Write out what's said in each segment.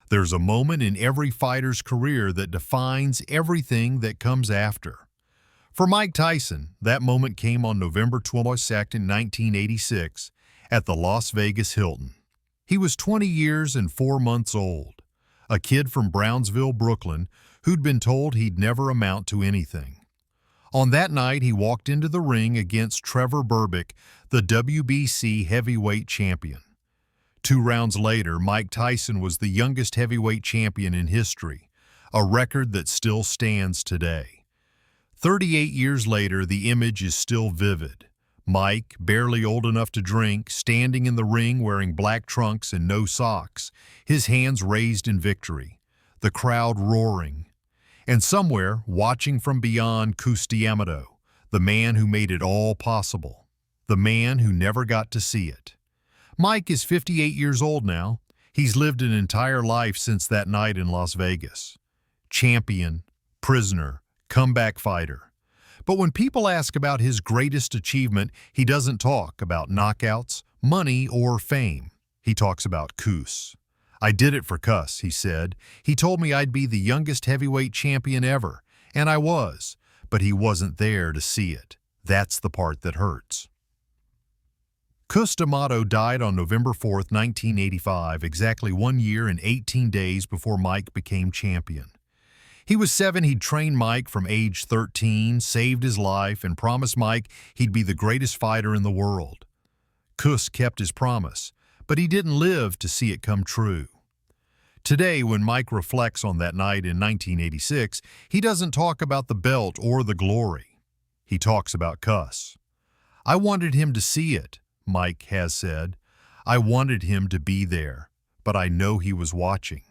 There's a moment in every fighter's career that defines everything that comes after. For Mike Tyson, that moment came on November 22, 1986, at the Las Vegas Hilton. He was 20 years and 4 months old, a kid from Brownsville, Brooklyn, who'd been told he'd never amount to anything. On that night, he walked into the ring against Trevor Berbick, the WBC heavyweight champion. 2 rounds later, Mike Tyson was the youngest heavyweight champion in history, a record that still stands today. 38 years later, the image is still vivid. Mike, barely old enough to drink, standing in the ring wearing black trunks and no socks, his hands raised in victory, the crowd roaring. And somewhere, watching from beyond, Cus D'Amato, the man who made it all possible, the man who never got to see it. Mike is 58 years old now. He's lived an entire life since that night in Las Vegas. Champion, prisoner, comeback fighter. But when people ask about his greatest achievement, he doesn't talk about knockouts, money, or fame. He talks about Cus. "I did it for Cus," he said. "He told me I'd be the youngest heavyweight champion ever, and I was, but he wasn't there to see it. That's the part that hurts." Cus D'Amato died on November 4, 1985, exactly 1 year and 18 days before Mike became champion. He was 7, he'd trained Mike from age 13, saved his life, and promised Mike he'd be the greatest fighter in the world. Cus kept his promise, but he didn't live to see it come true. Today, when Mike reflects on that night in 1986, he doesn't talk about the belt or the glory. He talks about Cus. "I wanted him to see it," Mike has said. "I wanted him to be there, but I know he was watching."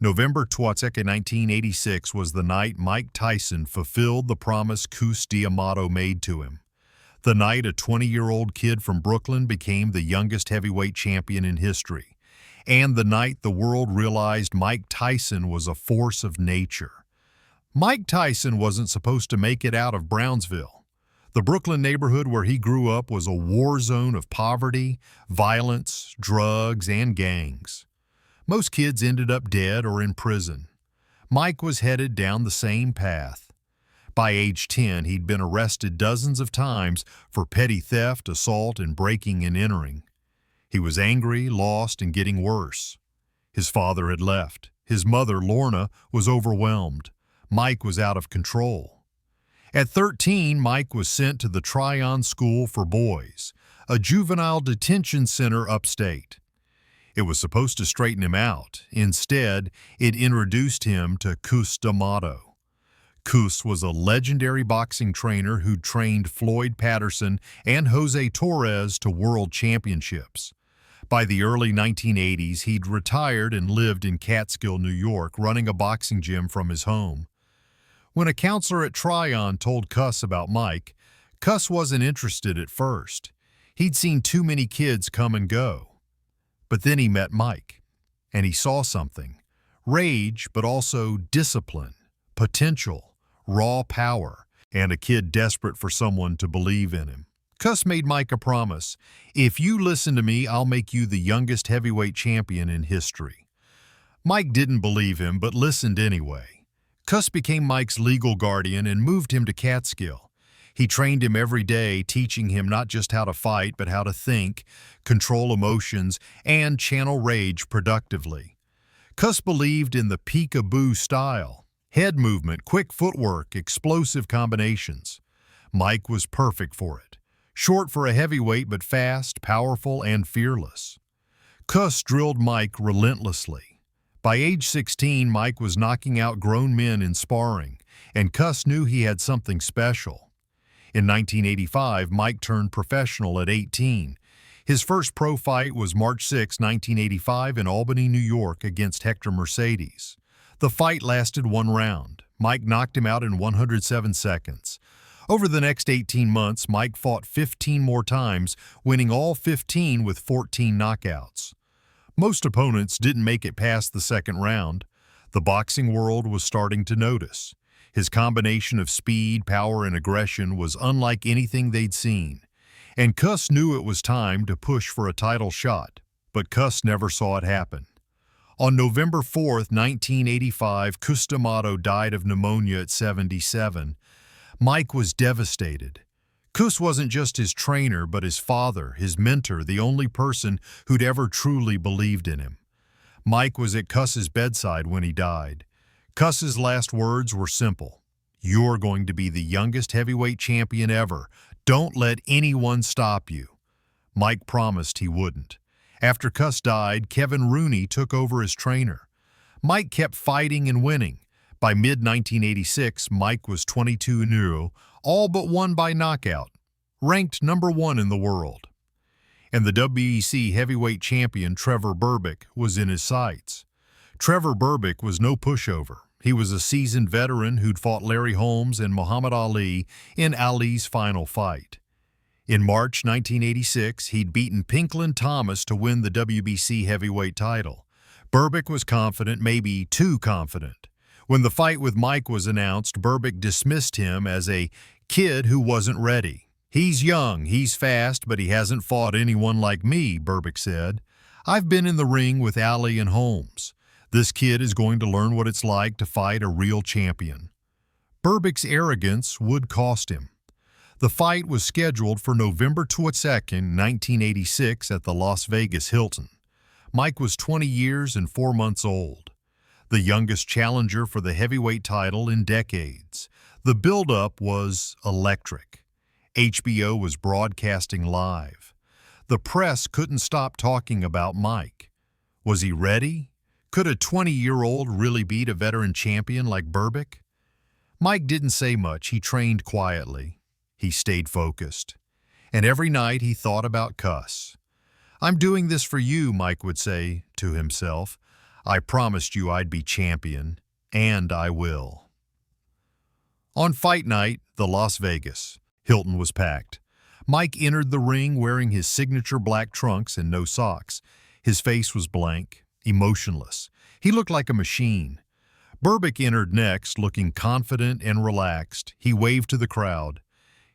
November 22, 1986 was the night Mike Tyson fulfilled the promise Cus D'Amato made to him. The night a 20-year-old kid from Brooklyn became the youngest heavyweight champion in history. And the night the world realized Mike Tyson was a force of nature. Mike Tyson wasn't supposed to make it out of Brownsville. The Brooklyn neighborhood where he grew up was a war zone of poverty, violence, drugs, and gangs. Most kids ended up dead or in prison. Mike was headed down the same path. By age 10, he'd been arrested dozens of times for petty theft, assault, and breaking and entering. He was angry, lost, and getting worse. His father had left. His mother, Lorna, was overwhelmed. Mike was out of control. At 13, Mike was sent to the Tryon School for Boys, a juvenile detention center upstate. It was supposed to straighten him out. Instead, it introduced him to Cus D'Amato. Cus was a legendary boxing trainer who trained Floyd Patterson and Jose Torres to world championships. By the early 1980s, he'd retired and lived in Catskill, New York, running a boxing gym from his home. When a counselor at Tryon told Cus about Mike, Cus wasn't interested at first. He'd seen too many kids come and go. But then he met Mike, and he saw something. Rage, but also discipline, potential, raw power, and a kid desperate for someone to believe in him. Cus made Mike a promise. "If you listen to me, I'll make you the youngest heavyweight champion in history." Mike didn't believe him, but listened anyway. Cus became Mike's legal guardian and moved him to Catskill. He trained him every day, teaching him not just how to fight, but how to think, control emotions, and channel rage productively. Cus believed in the peekaboo style, head movement, quick footwork, explosive combinations. Mike was perfect for it. Short for a heavyweight, but fast, powerful, and fearless. Cus drilled Mike relentlessly. By age 16, Mike was knocking out grown men in sparring, and Cus knew he had something special. In 1985, Mike turned professional at 18. His first pro fight was March 6, 1985 in Albany, New York against Hector Mercedes. The fight lasted 1 round. Mike knocked him out in 107 seconds. Over the next 18 months, Mike fought 15 more times, winning all 15 with 14 knockouts. Most opponents didn't make it past the second round. The boxing world was starting to notice. His combination of speed, power, and aggression was unlike anything they'd seen. And Cus knew it was time to push for a title shot, but Cus never saw it happen. On November 4, 1985, Cus D'Amato died of pneumonia at 77. Mike was devastated. Cus wasn't just his trainer, but his father, his mentor, the only person who'd ever truly believed in him. Mike was at Cus's bedside when he died. Cus's last words were simple. "You're going to be the youngest heavyweight champion ever. Don't let anyone stop you." Mike promised he wouldn't. After Cus died, Kevin Rooney took over as trainer. Mike kept fighting and winning. By mid-1986, Mike was 22-0, all but won by knockout, ranked number 1 in the world. And the WEC heavyweight champion Trevor Berbick was in his sights. Trevor Berbick was no pushover. He was a seasoned veteran who'd fought Larry Holmes and Muhammad Ali in Ali's final fight. In March 1986, he'd beaten Pinklin Thomas to win the WBC heavyweight title. Berbick was confident, maybe too confident. When the fight with Mike was announced, Berbick dismissed him as a kid who wasn't ready. "He's young, he's fast, but he hasn't fought anyone like me," Berbick said. "I've been in the ring with Ali and Holmes. This kid is going to learn what it's like to fight a real champion." Berbick's arrogance would cost him. The fight was scheduled for November 22, 1986 at the Las Vegas Hilton. Mike was 20 years and 4 months old, the youngest challenger for the heavyweight title in decades. The build-up was electric. HBO was broadcasting live. The press couldn't stop talking about Mike. Was he ready? Could a 20-year-old really beat a veteran champion like Berbick? Mike didn't say much. He trained quietly. He stayed focused. And every night he thought about Cus. "I'm doing this for you," Mike would say to himself. "I promised you I'd be champion, and I will." On fight night, the Las Vegas Hilton was packed. Mike entered the ring wearing his signature black trunks and no socks. His face was blank, emotionless. He looked like a machine. Berbick entered next, looking confident and relaxed. He waved to the crowd.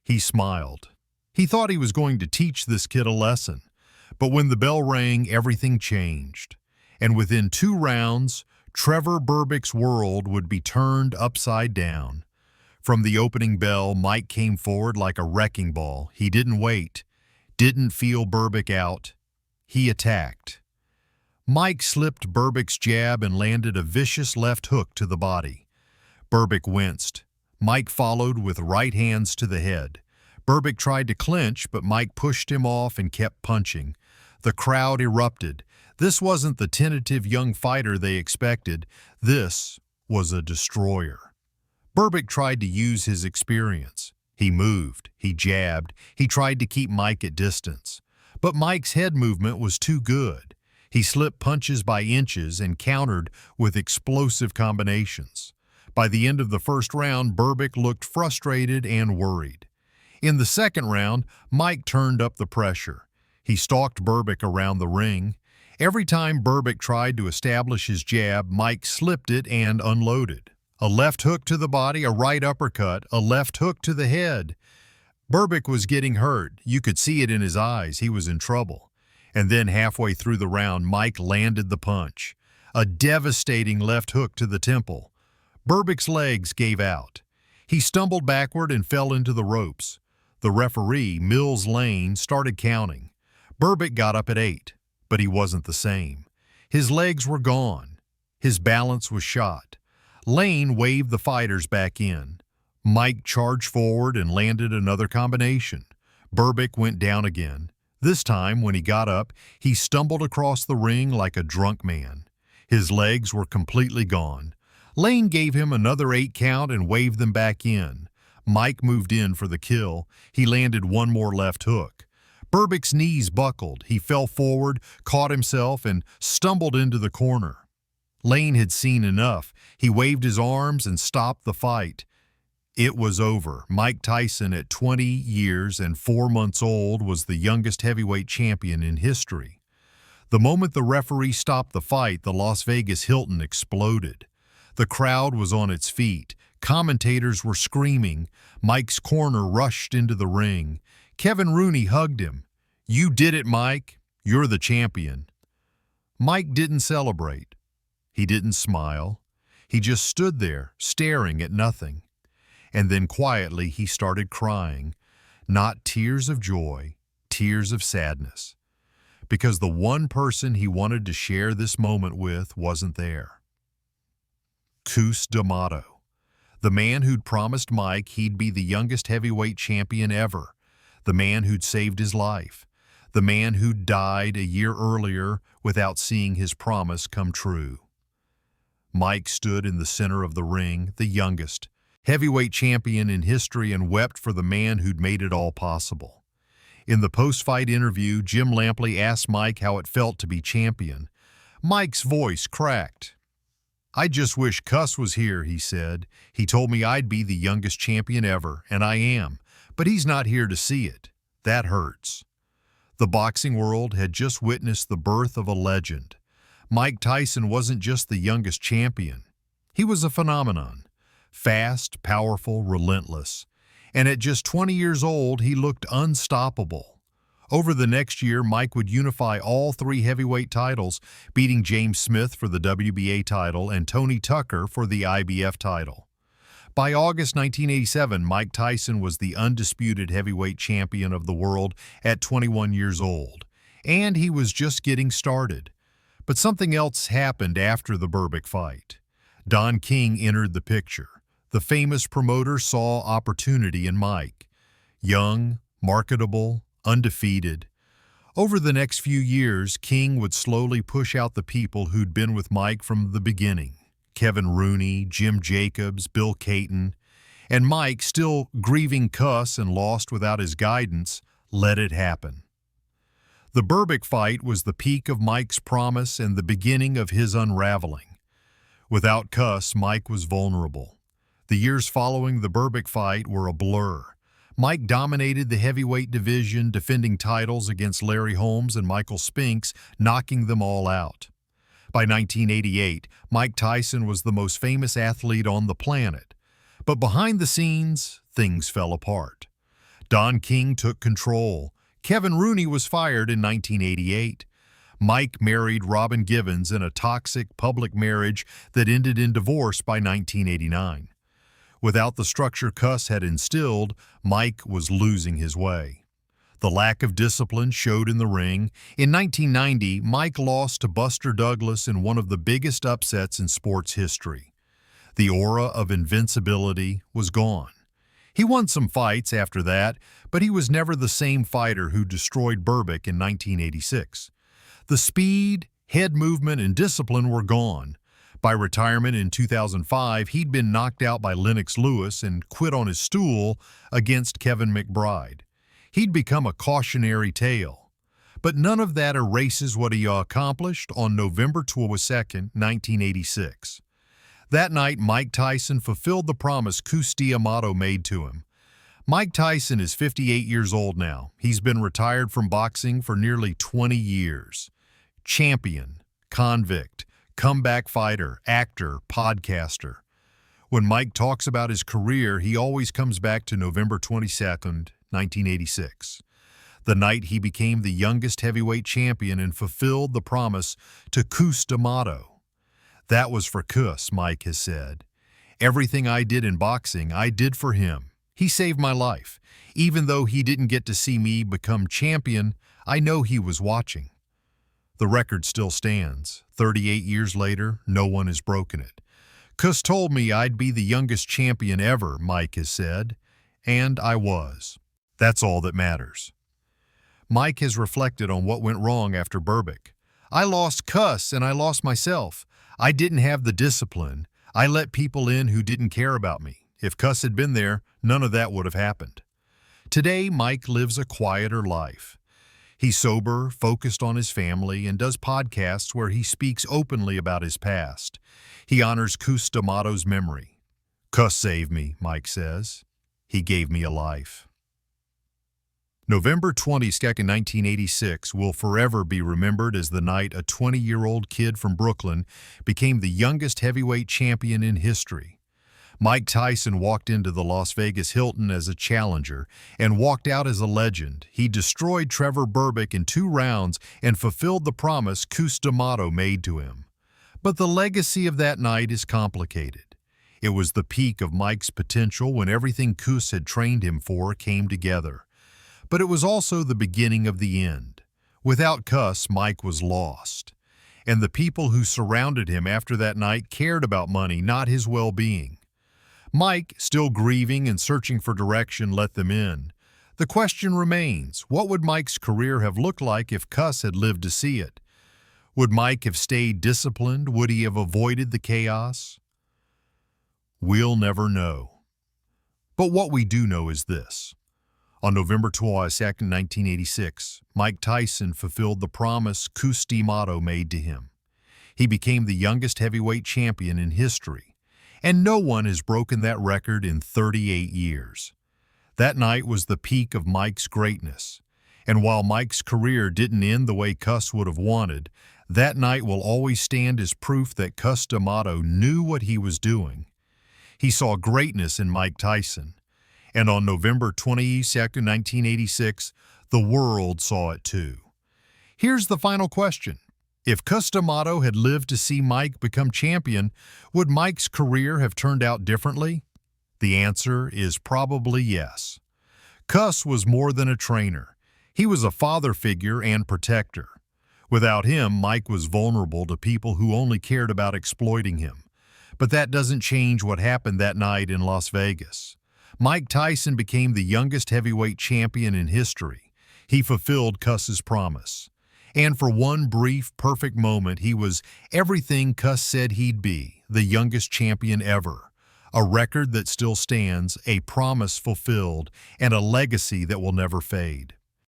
He smiled. He thought he was going to teach this kid a lesson. But when the bell rang, everything changed. And within 2 rounds, Trevor Berbick's world would be turned upside down. From the opening bell, Mike came forward like a wrecking ball. He didn't wait, didn't feel Berbick out. He attacked. Mike slipped Berbick's jab and landed a vicious left hook to the body. Berbick winced. Mike followed with right hands to the head. Berbick tried to clinch, but Mike pushed him off and kept punching. The crowd erupted. This wasn't the tentative young fighter they expected. This was a destroyer. Berbick tried to use his experience. He moved, he jabbed, he tried to keep Mike at distance. But Mike's head movement was too good. He slipped punches by inches and countered with explosive combinations. By the end of the first round, Berbick looked frustrated and worried. In the second round, Mike turned up the pressure. He stalked Berbick around the ring. Every time Berbick tried to establish his jab, Mike slipped it and unloaded. A left hook to the body, a right uppercut, a left hook to the head. Berbick was getting hurt. You could see it in his eyes. He was in trouble. And then halfway through the round, Mike landed the punch. A devastating left hook to the temple. Berbick's legs gave out. He stumbled backward and fell into the ropes. The referee, Mills Lane, started counting. Berbick got up at 8, but he wasn't the same. His legs were gone. His balance was shot. Lane waved the fighters back in. Mike charged forward and landed another combination. Berbick went down again. This time, when he got up, he stumbled across the ring like a drunk man. His legs were completely gone. Lane gave him another 8 count and waved them back in. Mike moved in for the kill. He landed one more left hook. Berbick's knees buckled. He fell forward, caught himself, and stumbled into the corner. Lane had seen enough. He waved his arms and stopped the fight. It was over. Mike Tyson, at 20 years and 4 months old, was the youngest heavyweight champion in history. The moment the referee stopped the fight, the Las Vegas Hilton exploded. The crowd was on its feet. Commentators were screaming. Mike's corner rushed into the ring. Kevin Rooney hugged him. "You did it, Mike. You're the champion." Mike didn't celebrate. He didn't smile. He just stood there, staring at nothing. And then quietly he started crying, not tears of joy, tears of sadness, because the one person he wanted to share this moment with wasn't there. Cus D'Amato, the man who'd promised Mike he'd be the youngest heavyweight champion ever, the man who'd saved his life, the man who'd died a year earlier without seeing his promise come true. Mike stood in the center of the ring, the youngest heavyweight champion in history, and wept for the man who'd made it all possible. In the post-fight interview, Jim Lampley asked Mike how it felt to be champion. Mike's voice cracked. "I just wish Cus was here," he said. "He told me I'd be the youngest champion ever, and I am, but he's not here to see it. That hurts." The boxing world had just witnessed the birth of a legend. Mike Tyson wasn't just the youngest champion. He was a phenomenon. Fast, powerful, relentless. And at just 20 years old, he looked unstoppable. Over the next year, Mike would unify all three heavyweight titles, beating James Smith for the WBA title and Tony Tucker for the IBF title. By August 1987, Mike Tyson was the undisputed heavyweight champion of the world at 21 years old, and he was just getting started. But something else happened after the Berbick fight. Don King entered the picture. The famous promoter saw opportunity in Mike. Young, marketable, undefeated. Over the next few years, King would slowly push out the people who'd been with Mike from the beginning. Kevin Rooney, Jim Jacobs, Bill Caton. And Mike, still grieving Cus and lost without his guidance, let it happen. The Berbick fight was the peak of Mike's promise and the beginning of his unraveling. Without Cus, Mike was vulnerable. The years following the Berbick fight were a blur. Mike dominated the heavyweight division, defending titles against Larry Holmes and Michael Spinks, knocking them all out. By 1988, Mike Tyson was the most famous athlete on the planet. But behind the scenes, things fell apart. Don King took control. Kevin Rooney was fired in 1988. Mike married Robin Givens in a toxic public marriage that ended in divorce by 1989. Without the structure Cus had instilled, Mike was losing his way. The lack of discipline showed in the ring. In 1990, Mike lost to Buster Douglas in one of the biggest upsets in sports history. The aura of invincibility was gone. He won some fights after that, but he was never the same fighter who destroyed Berbick in 1986. The speed, head movement, and discipline were gone. By retirement in 2005, he'd been knocked out by Lennox Lewis and quit on his stool against Kevin McBride. He'd become a cautionary tale. But none of that erases what he accomplished on November 22, 1986. That night, Mike Tyson fulfilled the promise Cus D'Amato made to him. Mike Tyson is 58 years old now. He's been retired from boxing for nearly 20 years. Champion, convict, comeback fighter, actor, podcaster. When Mike talks about his career, he always comes back to November 22, 1986. The night he became the youngest heavyweight champion and fulfilled the promise to Cus D'Amato. That was for Cus, Mike has said. Everything I did in boxing, I did for him. He saved my life. Even though he didn't get to see me become champion, I know he was watching. The record still stands. 38 years later, no one has broken it. Cus told me I'd be the youngest champion ever, Mike has said, and I was. That's all that matters. Mike has reflected on what went wrong after Berbick. I lost Cus and I lost myself. I didn't have the discipline. I let people in who didn't care about me. If Cus had been there, none of that would have happened. Today, Mike lives a quieter life. He's sober, focused on his family, and does podcasts where he speaks openly about his past. He honors Cus D'Amato's memory. Cus saved me, Mike says. He gave me a life. November 22, 1986 will forever be remembered as the night a 20-year-old kid from Brooklyn became the youngest heavyweight champion in history. Mike Tyson walked into the Las Vegas Hilton as a challenger and walked out as a legend. He destroyed Trevor Berbick in 2 rounds and fulfilled the promise Cus D'Amato made to him. But the legacy of that night is complicated. It was the peak of Mike's potential when everything Cus had trained him for came together. But it was also the beginning of the end. Without Cus, Mike was lost. And the people who surrounded him after that night cared about money, not his well-being. Mike, still grieving and searching for direction, let them in. The question remains, what would Mike's career have looked like if Cus had lived to see it? Would Mike have stayed disciplined? Would he have avoided the chaos? We'll never know. But what we do know is this. On November 22, 1986, Mike Tyson fulfilled the promise Cus D'Amato made to him. He became the youngest heavyweight champion in history, and no one has broken that record in 38 years. That night was the peak of Mike's greatness, and while Mike's career didn't end the way Cus would have wanted, that night will always stand as proof that Cus D'Amato knew what he was doing. He saw greatness in Mike Tyson, and on November 22, 1986, the world saw it too. Here's the final question. If Cus D'Amato had lived to see Mike become champion, would Mike's career have turned out differently? The answer is probably yes. Cus was more than a trainer. He was a father figure and protector. Without him, Mike was vulnerable to people who only cared about exploiting him. But that doesn't change what happened that night in Las Vegas. Mike Tyson became the youngest heavyweight champion in history. He fulfilled Cus's promise. And for one brief, perfect moment, he was everything Cus said he'd be, the youngest champion ever. A record that still stands, a promise fulfilled, and a legacy that will never fade.